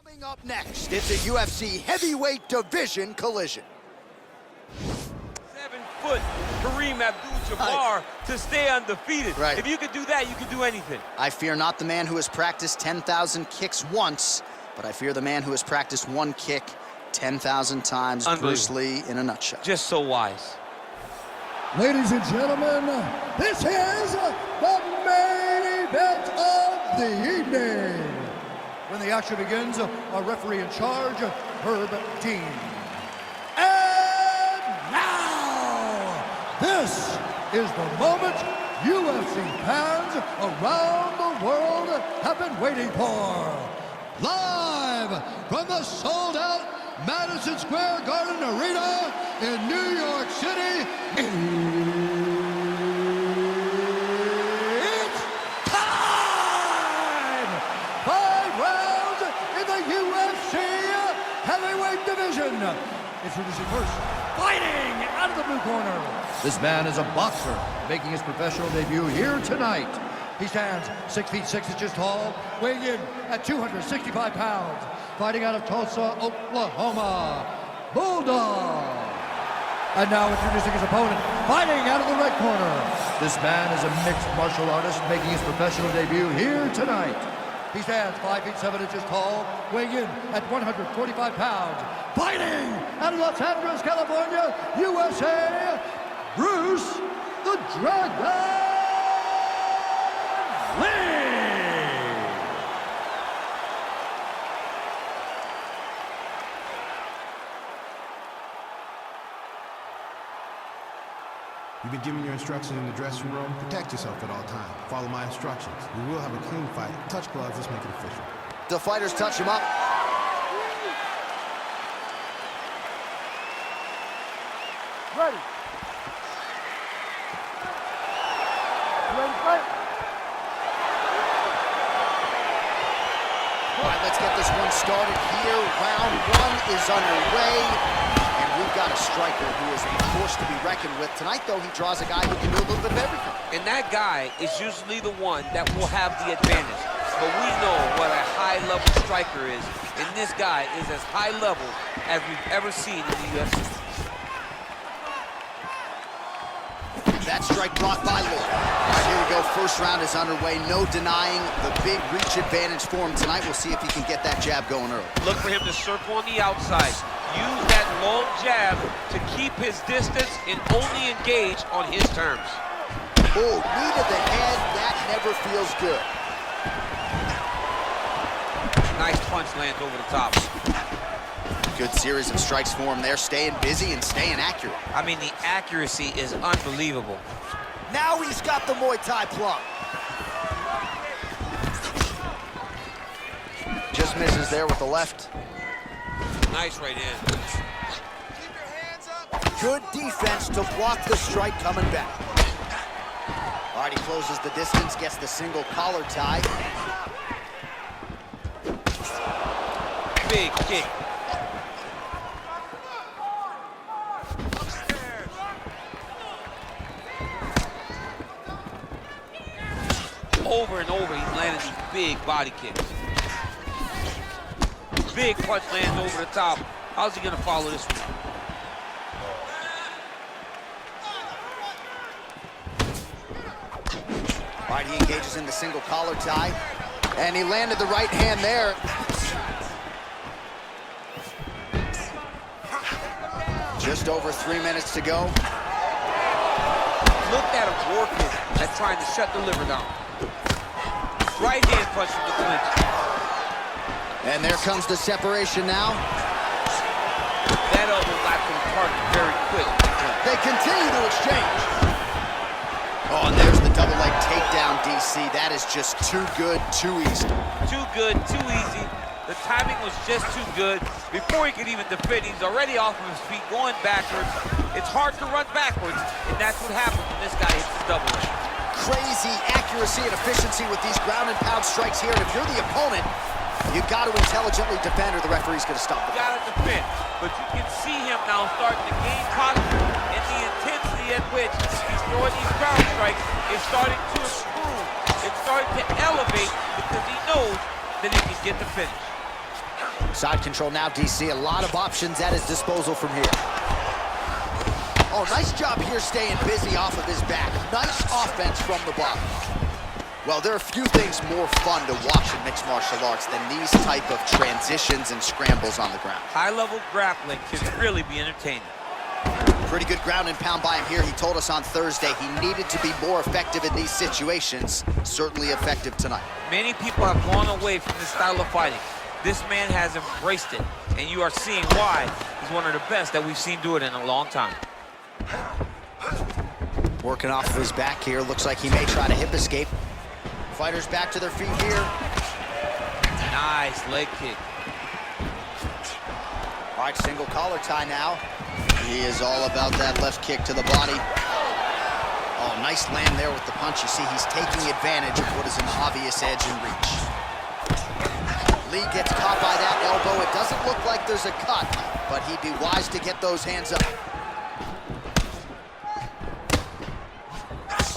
Coming up next, it's a UFC heavyweight division collision. 7-foot Kareem Abdul-Jabbar to stay undefeated. Right. If you could do that, you could do anything. I fear not the man who has practiced 10,000 kicks once, but I fear the man who has practiced one kick 10,000 times. Bruce Lee in a nutshell. Just so wise. Ladies and gentlemen, this is the main event of the evening. When the action begins, our referee in charge, Herb Dean. And now, this is the moment UFC fans around the world have been waiting for. Live from the sold-out Madison Square Garden Arena in New York City, it's time! 5 rounds in the UFC heavyweight division. Introducing first, fighting out of the blue corner. This man is a boxer, making his professional debut here tonight. He stands 6 feet 6 inches tall, weighing in at 265 pounds. Fighting out of Tulsa, Oklahoma, Bulldog. And now introducing his opponent, fighting out of the red corner. This man is a mixed martial artist, making his professional debut here tonight. He stands 5 feet 7 inches tall, weighing in at 145 pounds. Fighting out of Los Angeles, California, USA, Bruce the Dragon Lee. You've been given your instructions in the dressing room. Protect yourself at all times. Follow my instructions. We will have a clean fight. Touch gloves, let's make it official. The fighters touch him up. Ready. Ready to fight? All right, let's get this one started here. Round 1 is underway. And we've got a striker who is a force to be reckoned with. Tonight, though, he draws a guy who can do a little bit of everything. And that guy is usually the one that will have the advantage. But we know what a high-level striker is. And this guy is as high level as we've ever seen in the UFC. That strike blocked by Lee. All right, here we go. First round is underway. No denying the big reach advantage for him tonight. We'll see if he can get that jab going early. Look for him to circle on the outside. Use that long jab to keep his distance and only engage on his terms. Oh, knee to the head. That never feels good. Nice punch lands over the top. Good series of strikes for him there, staying busy and staying accurate. I mean, the accuracy is unbelievable. Now he's got the Muay Thai plum. Just misses there with the left. Nice right hand. Keep your hands up. Good defense to block the strike coming back. All right, he closes the distance, gets the single collar tie. Big kick. Over and over, he's landing these big body kicks. Big punch lands over the top. How's he gonna follow this one? All right, he engages in the single collar tie. And he landed the right hand there. Just over 3 minutes to go. Look at him working at trying to shut the liver down. Right hand punch from the clinch. And there comes the separation now. That elbow got to the target very quick. They continue to exchange. Oh, and there's the double leg takedown, DC. That is just too good, too easy. Too good, too easy. The timing was just too good. Before he could even defend, he's already off of his feet, going backwards. It's hard to run backwards, and that's what happens when this guy hits the double leg. Crazy accuracy and efficiency with these ground and pound strikes here. And if you're the opponent, you've got to intelligently defend or the referee's going to stop it. You got to defend, but you can see him now starting to gain posture, and the intensity at which he's throwing these ground strikes is starting to improve. It's starting to elevate because he knows that he can get the finish. Side control now, DC. A lot of options at his disposal from here. Oh, nice job here staying busy off of his back. Nice offense from the bottom. Well, there are few things more fun to watch in mixed martial arts than these type of transitions and scrambles on the ground. High-level grappling can really be entertaining. Pretty good ground and pound by him here. He told us on Thursday he needed to be more effective in these situations. Certainly effective tonight. Many people have gone away from this style of fighting. This man has embraced it, and you are seeing why he's one of the best that we've seen do it in a long time. Working off of his back here. Looks like he may try to hip escape. Fighters back to their feet here. Nice leg kick. All right, single collar tie now. He is all about that left kick to the body. Oh, nice land there with the punch. You see, he's taking advantage of what is an obvious edge in reach. Lee gets caught by that elbow. It doesn't look like there's a cut, but he'd be wise to get those hands up.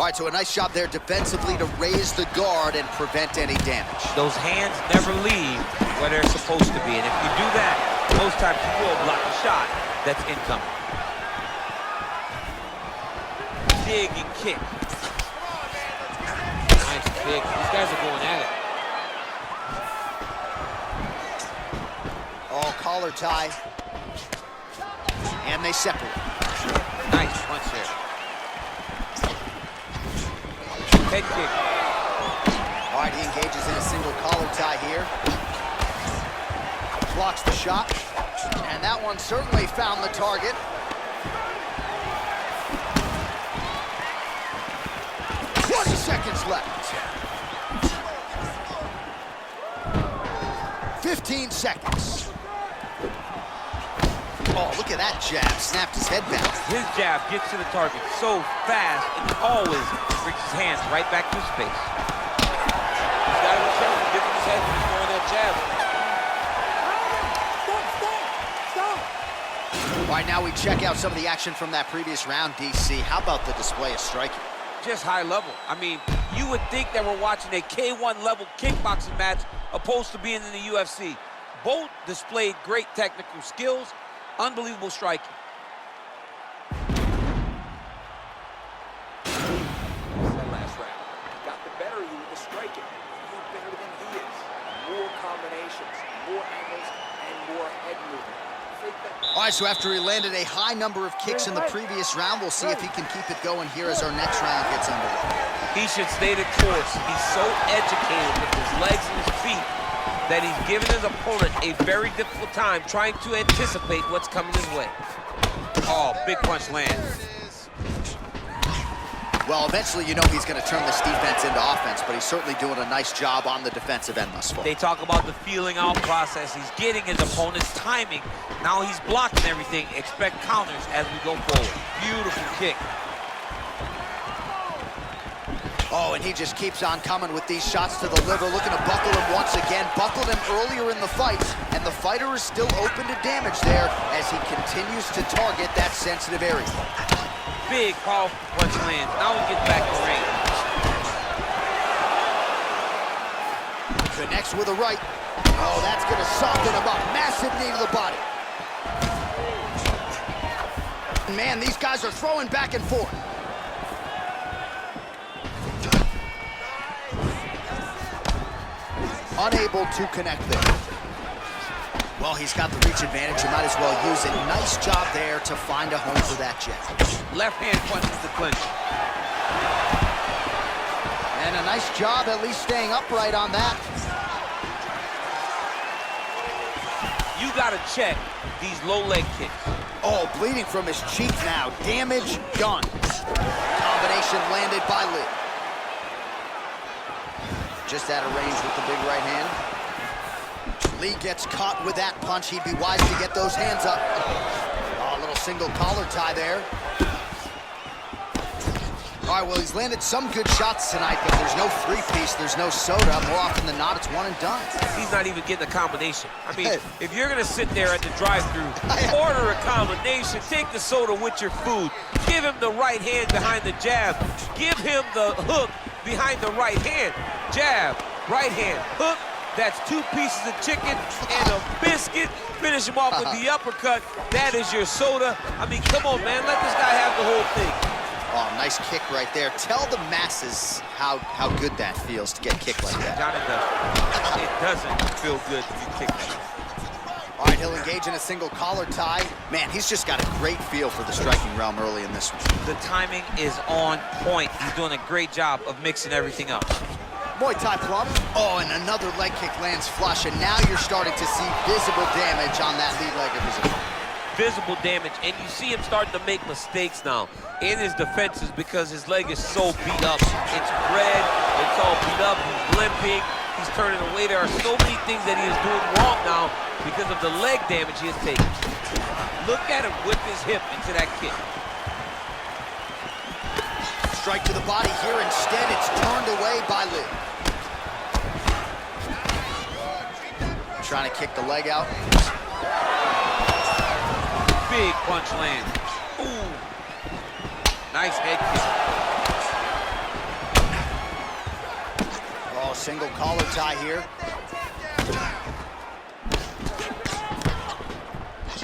All right, so a nice job there defensively to raise the guard and prevent any damage. Those hands never leave where they're supposed to be, and if you do that, most times you will block a shot that's incoming. Dig and kick. Nice kick. These guys are going at it. Oh, collar tie. And they separate. Nice punch there. Head kick. All right, he engages in a single collar tie here. Blocks the shot. And that one certainly found the target. Seconds left. 15 seconds. Oh, look at that jab. Snapped his head back. His jab gets to the target so fast, and always brings his hands right back to his face. He's got to be careful giving his head when he's throwing that jab. All right, now we check out some of the action from that previous round, DC. How about the display of striking? Just high level. I mean, you would think that we're watching a K1 level kickboxing match opposed to being in the UFC. Both displayed great technical skills, unbelievable striking. That last round got the better of you with the striking. You're better than he is. More combinations, more angles, and more head movement. All right, so after he landed a high number of kicks in the previous round, we'll see if he can keep it going here as our next round gets underway. He should stay the course. He's so educated with his legs and his feet that he's given his opponent a very difficult time trying to anticipate what's coming his way. Oh, big punch lands. Well, eventually you know he's going to turn this defense into offense, but he's certainly doing a nice job on the defensive end thus far. They talk about the feeling out process. He's getting his opponent's timing. Now he's blocking everything. Expect counters as we go forward. Beautiful kick. Oh, and he just keeps on coming with these shots to the liver, looking to buckle him once again. Buckled him earlier in the fight, and the fighter is still open to damage there as he continues to target that sensitive area. Big, powerful punch lands. Now he gets back to range. Connects with a right. Oh, that's going to soften him up. Massive knee to the body. Man, these guys are throwing back and forth. Unable to connect there. Well, he's got the reach advantage. You might as well use it. Nice job there to find a home for that jab. Left hand punches the clinch. And a nice job at least staying upright on that. You got to check these low leg kicks. Oh, bleeding from his cheek now. Damage done. Combination landed by Lee. Just out of range with the big right hand. Lee gets caught with that punch. He'd be wise to get those hands up. Oh, a little single collar tie there. All right, well, he's landed some good shots tonight, but there's no three-piece, there's no soda. More often than not, it's one and done. He's not even getting a combination. I mean, if you're going to sit there at the drive-thru, order a combination, take the soda with your food, give him the right hand behind the jab, give him the hook behind the right hand, jab, right hand, hook, That's 2 pieces of chicken and a biscuit. Finish him off with the uppercut. That is your soda. I mean, come on, man. Let this guy have the whole thing. Oh, nice kick right there. Tell the masses how good that feels to get kicked like that. Johnny does. It doesn't feel good to be kicked like that. All right, he'll engage in a single collar tie. Man, he's just got a great feel for the striking realm early in this one. The timing is on point. He's doing a great job of mixing everything up. Muay Thai plum. Oh, and another leg kick lands flush, and now you're starting to see visible damage on that lead leg of his opponent. Visible damage, and you see him starting to make mistakes now in his defenses because his leg is so beat up. It's red, it's all beat up, he's limping, he's turning away. There are so many things that he is doing wrong now because of the leg damage he has taken. Look at him whip his hip into that kick. Strike to the body here. Instead, it's turned away by Lee. Trying to kick the leg out. Big punch land. Ooh. Nice head kick. Oh, single collar tie here.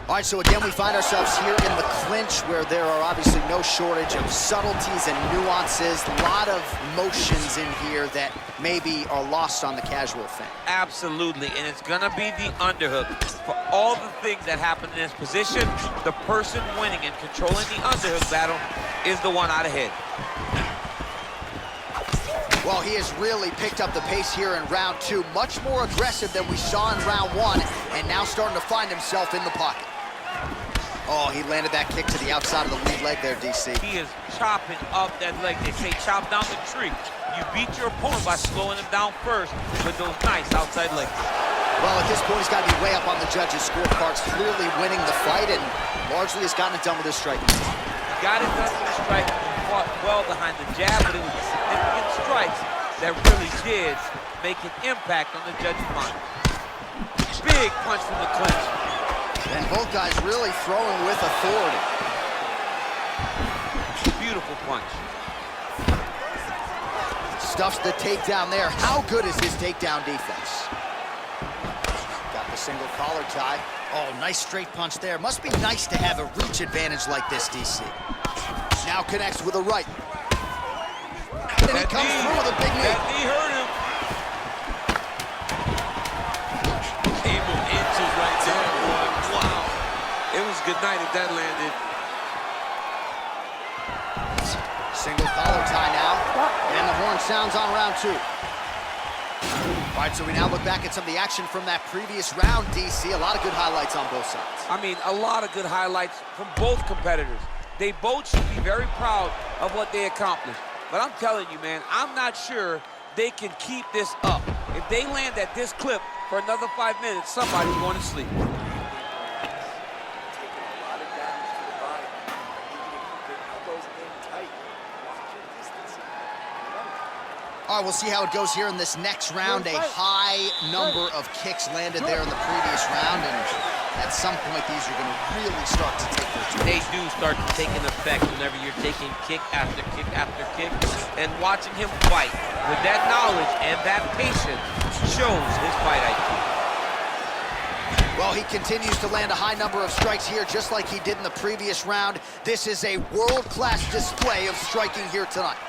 All right, so again, we find ourselves here in the clinch where there are obviously no shortage of subtleties and nuances. A lot of motions in here that maybe are lost on the casual fan. Absolutely, and it's gonna be the underhook. For all the things that happen in this position, the person winning and controlling the underhook battle is the one out ahead. Well, he has really picked up the pace here in round 2. Much more aggressive than we saw in round 1, and now starting to find himself in the pocket. Oh, he landed that kick to the outside of the lead leg there, DC. He is chopping up that leg. They say chop down the tree. You beat your opponent by slowing him down first with those nice outside legs. Well, at this point, he's got to be way up on the judges' scorecards, clearly winning the fight, and largely has gotten it done with his striking. He got it done with his striking. He fought well behind the jab, but it was significant strikes that really did make an impact on the judges' mind. Big punch from the clinch. And both guys really throwing with authority. Beautiful punch. Stuffs the takedown there. How good is his takedown defense? Got the single collar tie. Oh, nice straight punch there. Must be nice to have a reach advantage like this, DC. Now connects with a right. And he comes through with a big knee. That knee hurt him. Able inches right there, boy. Wow. It was good night if that landed. Single collar tie now. And the horn sounds on round 2. All right, so we now look back at some of the action from that previous round, DC. A lot of good highlights on both sides. I mean, a lot of good highlights from both competitors. They both should be very proud of what they accomplished. But I'm telling you, man, I'm not sure they can keep this up. If they land at this clip for another 5 minutes, somebody's going to sleep. All right, we'll see how it goes here in this next round. A high number of kicks landed there in the previous round, and at some point, these are going to really start to take their toll. They do start to take an effect whenever you're taking kick after kick after kick, and watching him fight with that knowledge and that patience shows his fight IQ. Well, he continues to land a high number of strikes here, just like he did in the previous round. This is a world-class display of striking here tonight.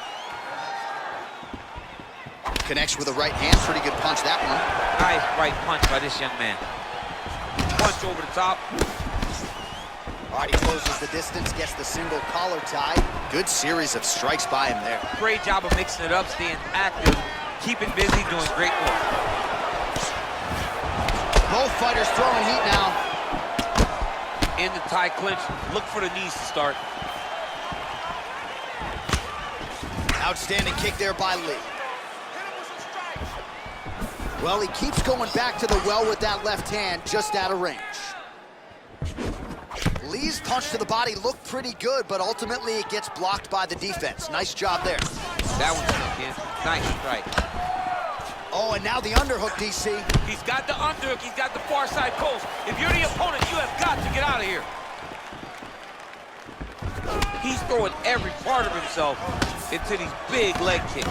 Connects with a right hand, pretty good punch that one. Nice right punch by this young man. Punch over the top. All right, he closes the distance, gets the single collar tie. Good series of strikes by him there. Great job of mixing it up, staying active, keeping busy, doing great work. Both fighters throwing heat now. In the tie clinch, look for the knees to start. Outstanding kick there by Lee. Well, he keeps going back to the well with that left hand, just out of range. Lee's punch to the body looked pretty good, but ultimately it gets blocked by the defense. Nice job there. That one's stuck in. Nice strike. Oh, and now the underhook, DC. He's got the underhook. He's got the far side post. If you're the opponent, you have got to get out of here. He's throwing every part of himself into these big leg kicks.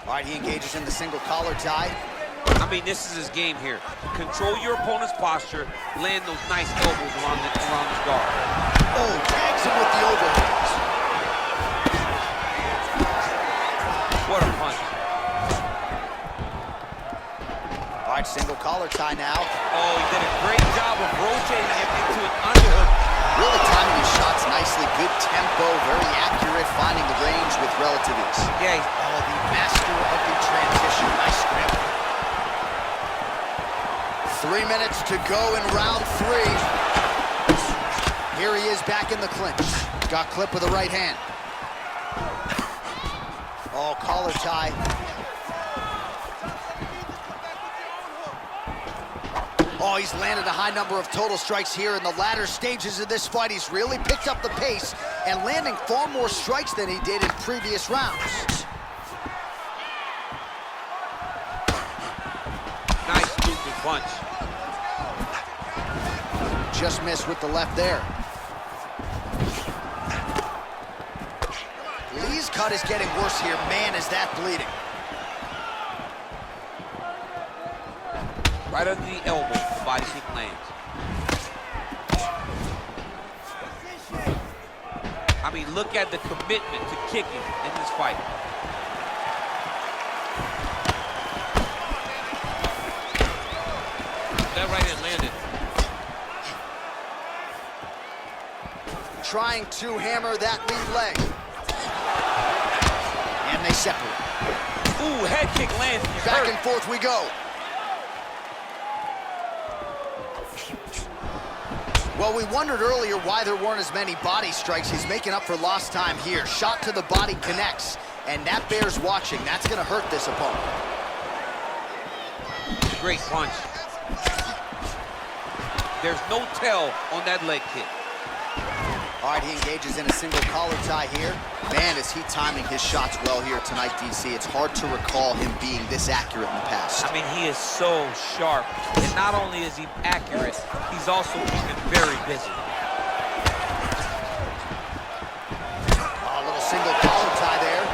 All right, he engages in the single collar tie. I mean, this is his game here. Control your opponent's posture, land those nice elbows around his guard. Oh, tags him with the overhands. What a punch. All right, single collar tie now. Oh, he did a great job of rotating him into an underhook. Really timing his shots nicely. Good tempo, very accurate, finding the range with relative ease. Yeah. Oh, the master of the transition. Nice grip. 3 minutes to go in round 3. Here he is back in the clinch. Got clipped with the right hand. Oh, collar tie. Oh, he's landed a high number of total strikes here in the latter stages of this fight. He's really picked up the pace and landing far more strikes than he did in previous rounds. Nice looping punch. Just missed with the left there. Lee's cut is getting worse here. Man, is that bleeding. Right under the elbow, the body kick lands. I mean, look at the commitment to kicking in this fight. That right hand landed. Trying to hammer that lead leg. And they separate. Ooh, head kick lands. Back and forth we go. Well, we wondered earlier why there weren't as many body strikes. He's making up for lost time here. Shot to the body connects, and that bears watching. That's going to hurt this opponent. Great punch. There's no tell on that leg kick. All right, he engages in a single collar tie here. Man, is he timing his shots well here tonight, DC. It's hard to recall him being this accurate in the past. I mean, he is so sharp. And not only is he accurate, he's also keeping very busy. A little single collar tie there.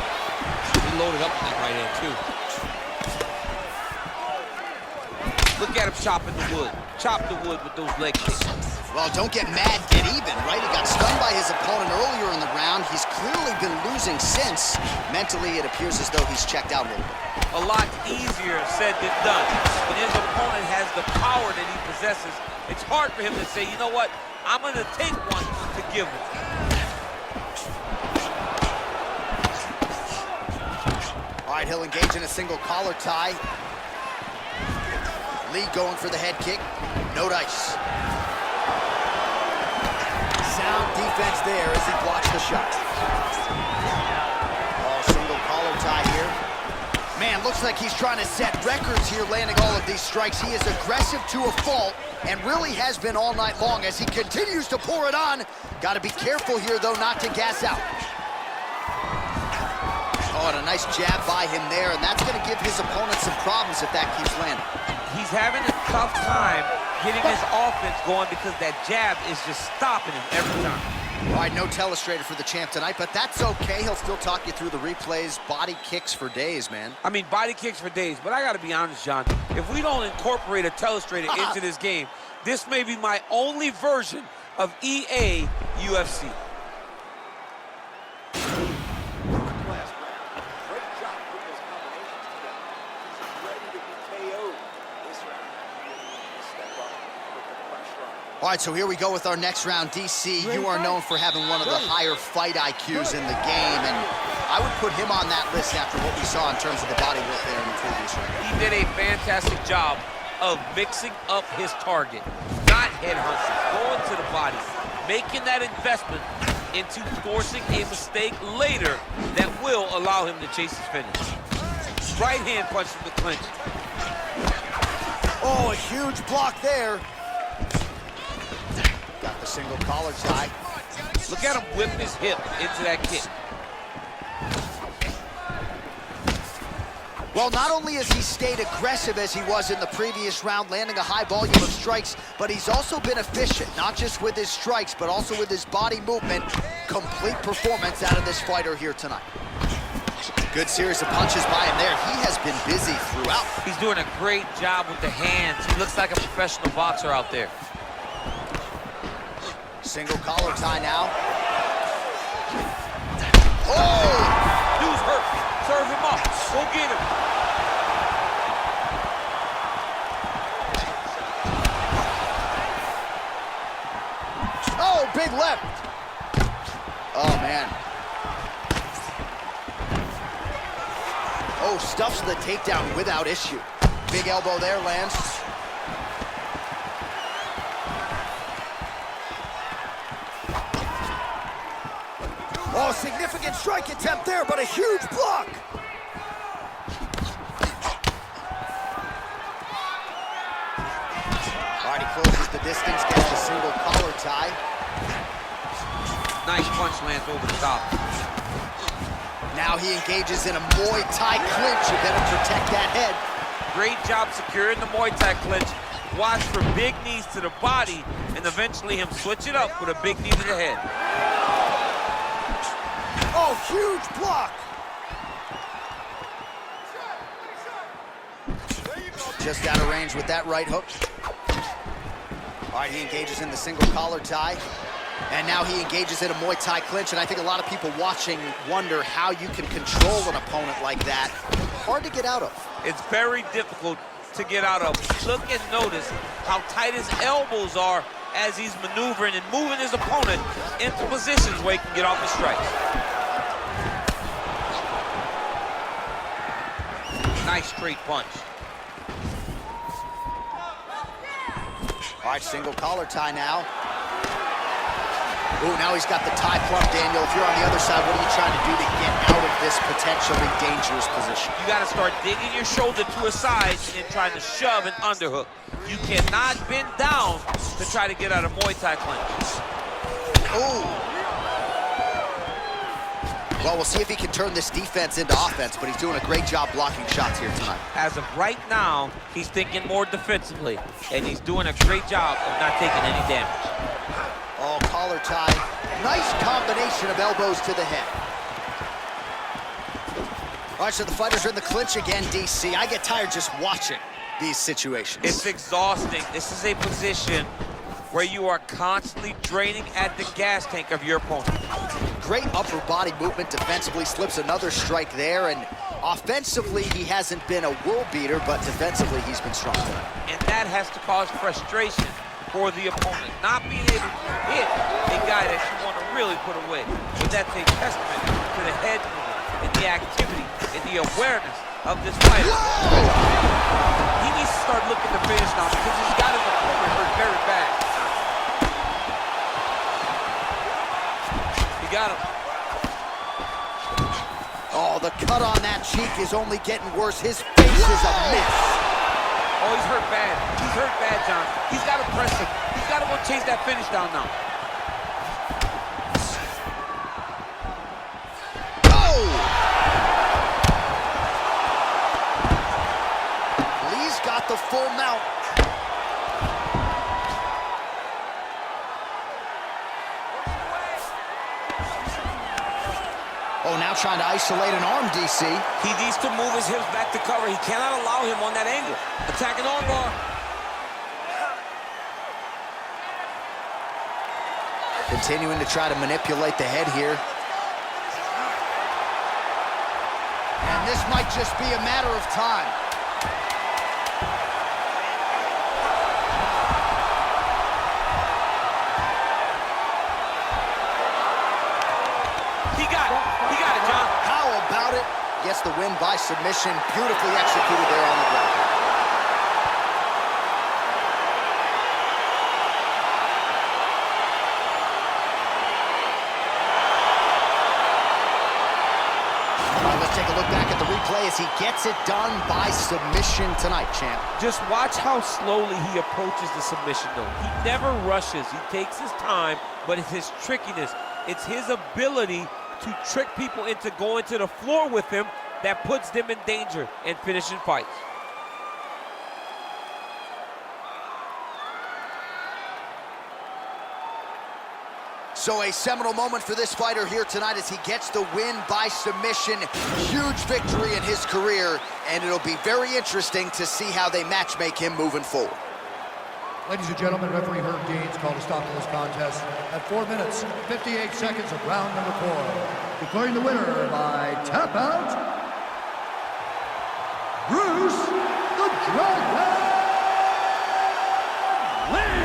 He loaded up with that right hand, too. Look at him chopping the wood. Chop the wood with those leg kicks. Well, don't get mad, get even, right? He got stunned by his opponent earlier in the round. He's clearly been losing since. Mentally, it appears as though he's checked out a little bit. A lot easier said than done. When his opponent has the power that he possesses, it's hard for him to say, you know what, I'm going to take one to give him. All right, he'll engage in a single collar tie. Lee going for the head kick. No dice. Sound defense there as he blocks the shot. Oh, single collar tie here. Man, looks like he's trying to set records here, landing all of these strikes. He is aggressive to a fault and really has been all night long as he continues to pour it on. Got to be careful here, though, not to gas out. Oh, and a nice jab by him there, and that's going to give his opponent some problems if that keeps landing. He's having a tough time getting his offense going because that jab is just stopping him every time. All right, no telestrator for the champ tonight, but that's okay. He'll still talk you through the replays. Body kicks for days, man. I mean, body kicks for days, but I got to be honest, John. If we don't incorporate a telestrator into this game, this may be my only version of EA UFC. All right, so here we go with our next round. DC, you are known for having one of the higher fight IQs in the game, and I would put him on that list after what we saw in terms of the body work there in the previous round. He did a fantastic job of mixing up his target, not head hunting, going to the body, making that investment into forcing a mistake later that will allow him to chase his finish. Right hand punch from the clinch. Oh, a huge block there. Got the single collar tie. Look at him whip his hip into that kick. Well, not only has he stayed aggressive as he was in the previous round, landing a high volume of strikes, but he's also been efficient, not just with his strikes, but also with his body movement. Complete performance out of this fighter here tonight. Good series of punches by him there. He has been busy throughout. He's doing a great job with the hands. He looks like a professional boxer out there. Single collar tie now. Oh! Dude's hurt. Serve him up. Go get him. Oh, big left. Oh, man. Oh, stuffs the takedown without issue. Big elbow there, lands. Oh, significant strike attempt there, but a huge block. All right, he closes the distance, gets the single collar tie. Nice punch lands over the top. Now he engages in a Muay Thai clinch. You better protect that head. Great job securing the Muay Thai clinch. Watch for big knees to the body, and eventually him switch it up with a big knee to the head. Oh, huge block. Just out of range with that right hook. All right, he engages in the single collar tie. And now he engages in a Muay Thai clinch, and I think a lot of people watching wonder how you can control an opponent like that. Hard to get out of. It's very difficult to get out of. Look and notice how tight his elbows are as he's maneuvering and moving his opponent into positions where he can get off the strikes. Nice straight punch. All right, single collar tie now. Ooh, now he's got the tie plumb, Daniel. If you're on the other side, what are you trying to do to get out of this potentially dangerous position? You got to start digging your shoulder to a side and trying to shove an underhook. You cannot bend down to try to get out of Muay Thai clinch. Ooh. Well, we'll see if he can turn this defense into offense, but he's doing a great job blocking shots here tonight. As of right now, he's thinking more defensively, and he's doing a great job of not taking any damage. Oh, collar tie. Nice combination of elbows to the head. All right, so the fighters are in the clinch again, DC. I get tired just watching these situations. It's exhausting. This is a position where you are constantly draining at the gas tank of your opponent. Great upper body movement defensively, slips another strike there, and offensively, he hasn't been a world beater, but defensively, he's been strong. And that has to cause frustration for the opponent, not being able to hit a guy that you want to really put away. But that's a testament to the head movement and the activity and the awareness of this fighter. Whoa! He needs to start looking to finish now because he's got his opponent hurt very bad. He got him. Oh, the cut on that cheek is only getting worse. His face is a mess. Oh, he's hurt bad. He's hurt bad, John. He's got to press him. He's got to go chase that finish down now. Oh! Lee's got the full mount. Oh, now trying to isolate an arm, DC. He needs to move his hips back to cover. He cannot allow him on that angle. Attacking arm bar. Continuing to try to manipulate the head here. And this might just be a matter of time. He got it, John. How about it? Gets the win by submission. Beautifully executed there on the ground. All right, let's take a look back at the replay as he gets it done by submission tonight, champ. Just watch how slowly he approaches the submission, though. He never rushes. He takes his time, but it's his trickiness. It's his ability to trick people into going to the floor with him that puts them in danger and finishing fights. So a seminal moment for this fighter here tonight as he gets the win by submission. Huge victory in his career, and it'll be very interesting to see how they match-make him moving forward. Ladies and gentlemen, referee Herb Deans called a stop to this contest at 4 minutes, 58 seconds of round number 4. Declaring the winner by tap out, Bruce the Dragon Lee!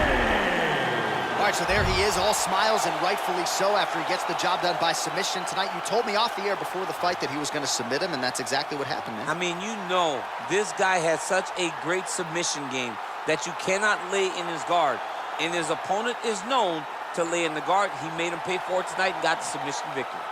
All right, so there he is, all smiles, and rightfully so after he gets the job done by submission tonight. You told me off the air before the fight that he was going to submit him, and that's exactly what happened, man. I mean, you know, this guy has such a great submission game that you cannot lay in his guard. And his opponent is known to lay in the guard. He made him pay for it tonight and got the submission victory.